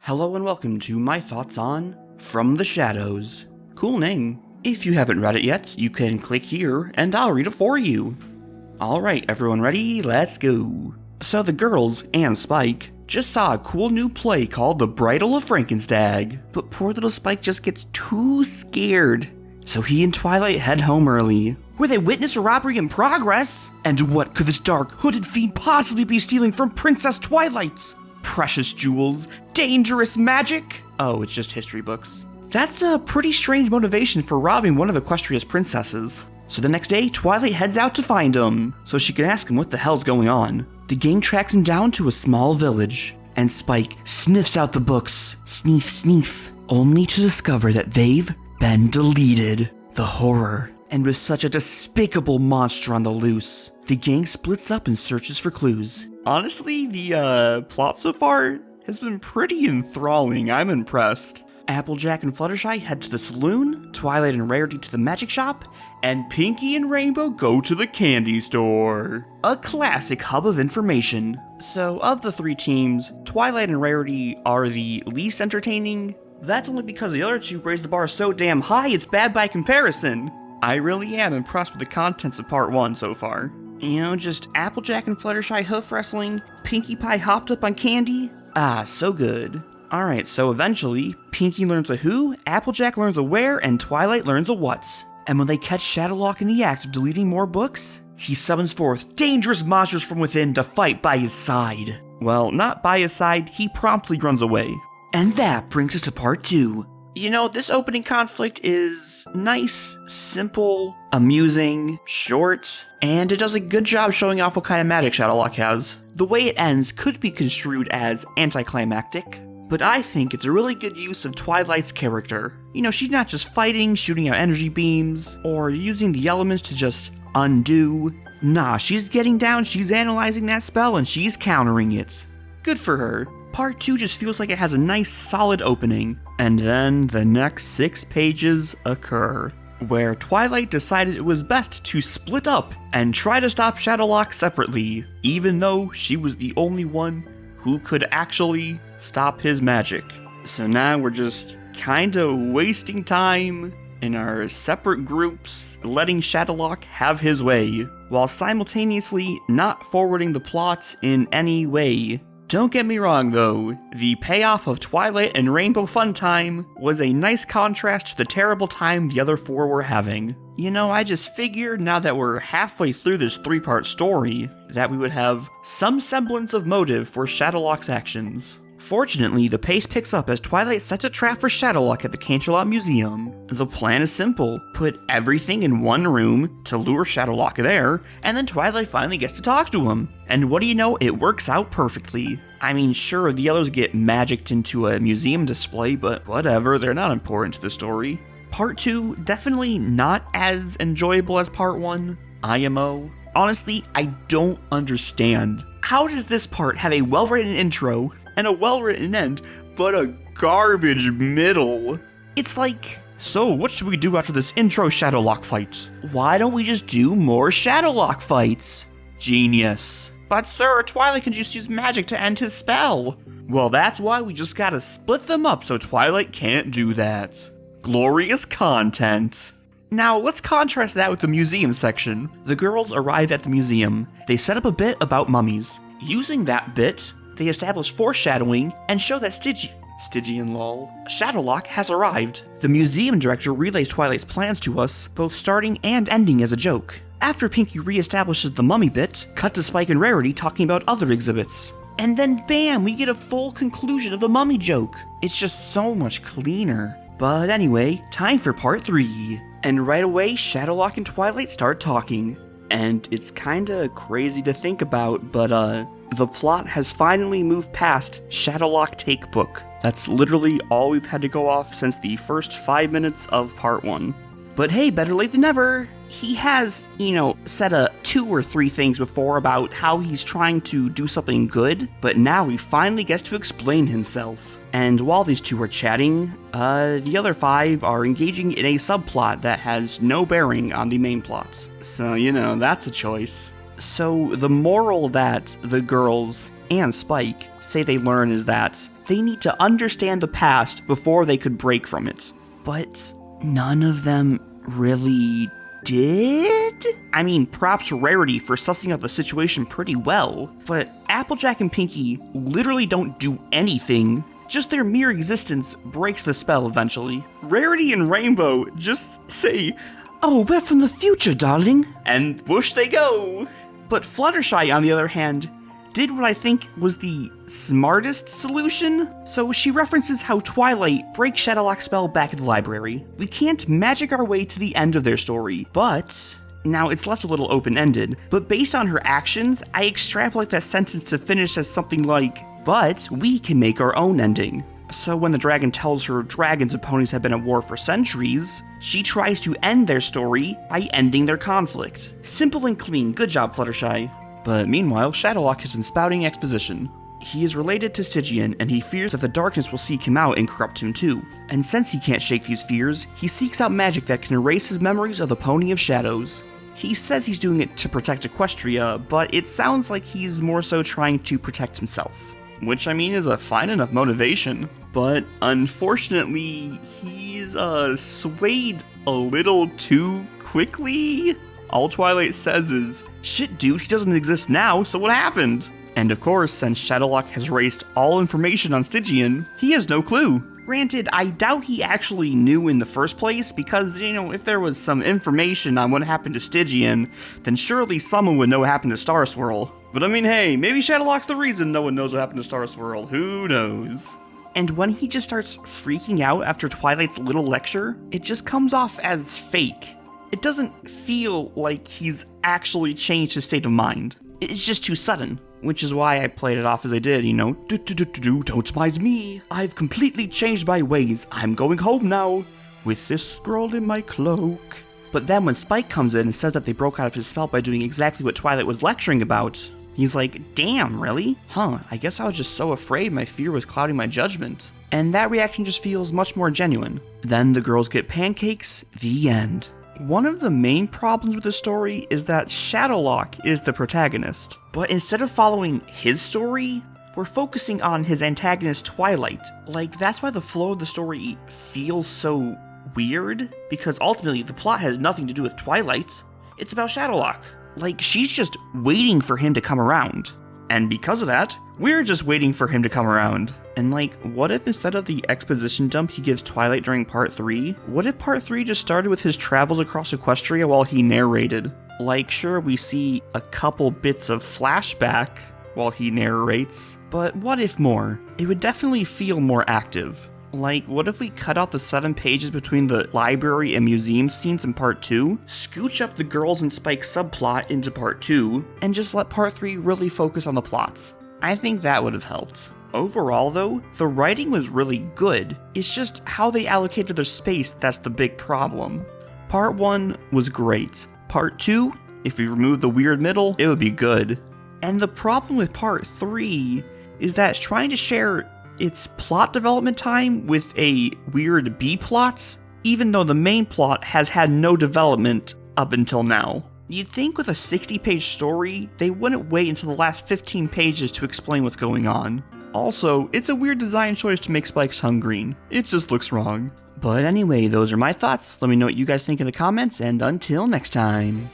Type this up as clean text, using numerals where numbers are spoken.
Hello and welcome to my thoughts on From the Shadows. Cool name. If you haven't read it yet, you can click here and I'll read it for you. Alright, everyone ready? Let's go. So the girls and Spike just saw a cool new play called The Bridal of Frankenstag, but poor little Spike just gets too scared. So he and Twilight head home early, where they witness a robbery in progress. And what could this dark, hooded fiend possibly be stealing from Princess Twilight? Precious jewels, dangerous magic? Oh, it's just history books. That's a pretty strange motivation for robbing one of Equestria's princesses. So the next day, Twilight heads out to find him, so she can ask him what the hell's going on. The gang tracks him down to a small village, and Spike sniffs out the books, sniff sniff, only to discover that they've been deleted. The horror. And with such a despicable monster on the loose, the gang splits up and searches for clues. Honestly, the plot so far has been pretty enthralling. I'm impressed. Applejack and Fluttershy head to the saloon, Twilight and Rarity to the magic shop, and Pinky and Rainbow go to the candy store. A classic hub of information. So, of the three teams, Twilight and Rarity are the least entertaining. That's only because the other two raised the bar so damn high it's bad by comparison. I really am impressed with the contents of part 1 so far. You know, just Applejack and Fluttershy hoof wrestling, Pinkie Pie hopped up on candy. Ah, so good. Alright, so eventually, Pinkie learns a who, Applejack learns a where, and Twilight learns a what. And when they catch Shadowlock in the act of deleting more books, he summons forth dangerous monsters from within to fight by his side. Well, not by his side, he promptly runs away. And that brings us to part 2. You know, this opening conflict is nice, simple, amusing, short, and it does a good job showing off what kind of magic Shadowlock has. The way it ends could be construed as anticlimactic, but I think it's a really good use of Twilight's character. You know, she's not just fighting, shooting out energy beams, or using the elements to just undo. Nah, she's getting down, she's analyzing that spell, and she's countering it. Good for her. Part 2 just feels like it has a nice solid opening, and then the next 6 pages occur, where Twilight decided it was best to split up and try to stop Shadowlock separately, even though she was the only one who could actually stop his magic. So now we're just kinda wasting time in our separate groups, letting Shadowlock have his way, while simultaneously not forwarding the plot in any way. Don't get me wrong though, the payoff of Twilight and Rainbow Fun Time was a nice contrast to the terrible time the other 4 were having. You know, I just figured now that we're halfway through this 3-part story, that we would have some semblance of motive for Shadowlock's actions. Fortunately, the pace picks up as Twilight sets a trap for Shadowlock at the Canterlot Museum. The plan is simple, put everything in one room to lure Shadowlock there, and then Twilight finally gets to talk to him. And what do you know, it works out perfectly. I mean, sure, the others get magicked into a museum display, but whatever, they're not important to the story. Part 2, definitely not as enjoyable as part 1, IMO. Honestly, I don't understand. How does this part have a well-written intro and a well-written end, but a garbage middle? It's like, so what should we do after this intro Shadowlock fight? Why don't we just do more Shadowlock fights? Genius. But sir, Twilight can just use magic to end his spell. Well, that's why we just gotta split them up so Twilight can't do that. Glorious content. Now, let's contrast that with the museum section. The girls arrive at the museum. They set up a bit about mummies. Using that bit, they establish foreshadowing and show that Stygian lol, Shadowlock has arrived. The museum director relays Twilight's plans to us, both starting and ending as a joke. After Pinkie reestablishes the mummy bit, cut to Spike and Rarity talking about other exhibits. And then bam, we get a full conclusion of the mummy joke. It's just so much cleaner. But anyway, time for part 3. And right away, Shadowlock and Twilight start talking. And it's kinda crazy to think about, but the plot has finally moved past Shadowlock Take Book. That's literally all we've had to go off since the first 5 minutes of part 1. But hey, better late than never. He has, said 2 or 3 things before about how he's trying to do something good, but now he finally gets to explain himself. And while these 2 are chatting, the other 5 are engaging in a subplot that has no bearing on the main plot. So, that's a choice. So, the moral that the girls and Spike say they learn is that they need to understand the past before they could break from it. But none of them really did? I mean, props to Rarity for sussing out the situation pretty well, but Applejack and Pinky literally don't do anything. Just their mere existence breaks the spell eventually. Rarity and Rainbow just say, "Oh, we're from the future, darling," and whoosh they go. But Fluttershy, on the other hand, did what I think was the smartest solution. So she references how Twilight breaks Shadowlock's spell back at the library. We can't magic our way to the end of their story, but now it's left a little open-ended. But based on her actions, I extrapolate that sentence to finish as something like, "But we can make our own ending." So when the dragon tells her dragons and ponies have been at war for centuries, she tries to end their story by ending their conflict. Simple and clean, good job, Fluttershy. But meanwhile, Shadowlock has been spouting exposition. He is related to Stygian, and he fears that the darkness will seek him out and corrupt him too. And since he can't shake these fears, he seeks out magic that can erase his memories of the Pony of Shadows. He says he's doing it to protect Equestria, but it sounds like he's more so trying to protect himself. Which, I mean, is a fine enough motivation. But unfortunately, he's swayed a little too quickly. All Twilight says is, "Shit dude, he doesn't exist now, so what happened?" And of course, since Shadowlock has erased all information on Stygian, he has no clue. Granted, I doubt he actually knew in the first place, because, if there was some information on what happened to Stygian, then surely someone would know what happened to Star Swirl. But I mean, hey, maybe Shadowlock's the reason no one knows what happened to Star Swirl, who knows? And when he just starts freaking out after Twilight's little lecture, it just comes off as fake. It doesn't feel like he's actually changed his state of mind. It's just too sudden, which is why I played it off as I did, don't mind me. I've completely changed my ways. I'm going home now, with this scroll in my cloak. But then when Spike comes in and says that they broke out of his spell by doing exactly what Twilight was lecturing about, he's like, "Damn, really? Huh, I guess I was just so afraid my fear was clouding my judgment." And that reaction just feels much more genuine. Then the girls get pancakes, the end. One of the main problems with the story is that Shadowlock is the protagonist, but instead of following his story, we're focusing on his antagonist Twilight. Like, that's why the flow of the story feels so weird, because ultimately the plot has nothing to do with Twilight, it's about Shadowlock. Like, she's just waiting for him to come around. And because of that, we're just waiting for him to come around. And what if instead of the exposition dump he gives Twilight during part 3, what if part 3 just started with his travels across Equestria while he narrated? Sure, we see a couple bits of flashback while he narrates, but what if more? It would definitely feel more active. What if we cut out the 7 pages between the library and museum scenes in part 2, scooch up the girls and Spike subplot into part 2, and just let part 3 really focus on the plots? I think that would have helped. Overall though, the writing was really good, it's just how they allocated their space that's the big problem. Part 1 was great. Part 2, if we remove the weird middle, it would be good. And the problem with part 3 is that it's trying to share its plot development time with a weird B-plot, even though the main plot has had no development up until now. You'd think with a 60-page story, they wouldn't wait until the last 15 pages to explain what's going on. Also, it's a weird design choice to make Spike's tongue green. It just looks wrong. But anyway, those are my thoughts. Let me know what you guys think in the comments, and until next time.